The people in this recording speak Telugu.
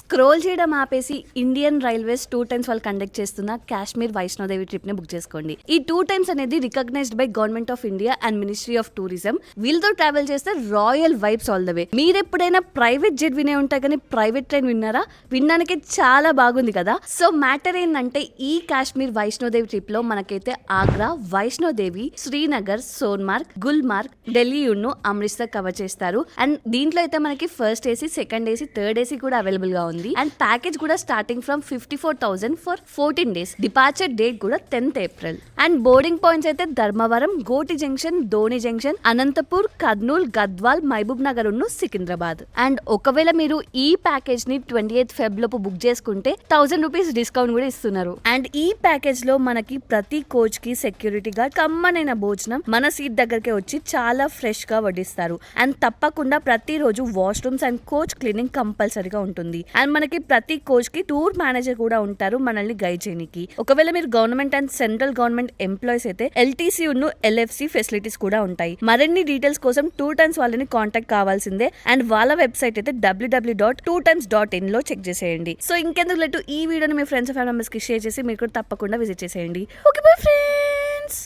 స్క్రోల్ చేయడం ఆపేసి ఇండియన్ రైల్వేస్ 2 టైమ్స్ వాళ్ళు కండక్ట్ చేస్తున్న కాశ్మీర్ వైష్ణోదేవి ట్రిప్ ని బుక్ చేసుకోండి. ఈ 2 టైమ్స్ అనేది recognised by government of India and ministry of tourism. వీళ్ళతో ట్రావెల్ చేస్తే royal vibes all the way. మీరు ఎప్పుడైనా ప్రైవేట్ జెట్ వినే ఉంటాయి కానీ ప్రైవేట్ ట్రైన్ విన్నారా? వినడానికి చాలా బాగుంది కదా. సో మ్యాటర్ ఏంటంటే ఈ కాశ్మీర్ వైష్ణోదేవి ట్రిప్ లో మనకైతే ఆగ్రా, వైష్ణోదేవి, శ్రీనగర్, సోన్మార్గ్, గుల్మార్గ్, ఢిల్లీ ను అమృత్సర్ కవర్ చేస్తారు. అండ్ దీంట్లో అయితే మనకి first AC, second AC, third AC కూడా అవైలబుల్ గా ఉంది. అండ్ ప్యాకేజ్ కూడా starting from 54,000 for 14 days. Departure date కూడా 10th April. And boarding points అయితే ధర్మవరం, గోటి జంక్షన్, ధోని జంక్షన్, అనంతపూర్, కర్నూల్, గద్వాల్, మహబూబ్ నగర్ ఉన్న సికింద్రాబాద్. అండ్ ఒకవేళ మీరు ఈ ప్యాకేజ్ ని 28th Feb లోపు బుక్ చేసుకుంటే 1000 రూపీస్ డిస్కౌంట్ కూడా ఇస్తున్నారు. అండ్ ఈ ప్యాకేజ్ లో మనకి ప్రతి కోచ్ కి సెక్యూరిటీ గార్డ్, కమ్మనైన భోజనం మన సీట్ దగ్గరకే వచ్చి చాలా ఫ్రెష్ గా వడ్డిస్తారు. అండ్ తప్పకుండా ప్రతిరోజు వాష్రూమ్స్ అండ్ కోచ్ క్లీనింగ్ కంపల్సరీగా ఉంటుంది. అండ్ మనకి ప్రతి కోచ్ కి టూర్ మేనేజర్ కూడా ఉంటారు మనల్ని గైడ్ చేయడానికి. ఒకవేళ మీరు government and central government employees అయితే LTC ఉన్న LFC ఫెసిలిటీస్ కూడా ఉంటాయి. మరిన్ని డీటెయిల్స్ కోసం 2 టైమ్స్ వాళ్ళని కాంటాక్ట్ కావాల్సిందే. అండ్ వాళ్ళ వెబ్సైట్ అయితే www.2times.in లో చెక్ చేసేయండి. సో ఇంకెందుకు లేటు ఈ వీడియోని మీ ఫ్రెండ్స్ అండ్ ఫ్యామిలీ మెంబర్స్ కి షేర్ చేసి మీరు కూడా తప్పకుండా విజిట్ చేసేయండి. Okay bye friends.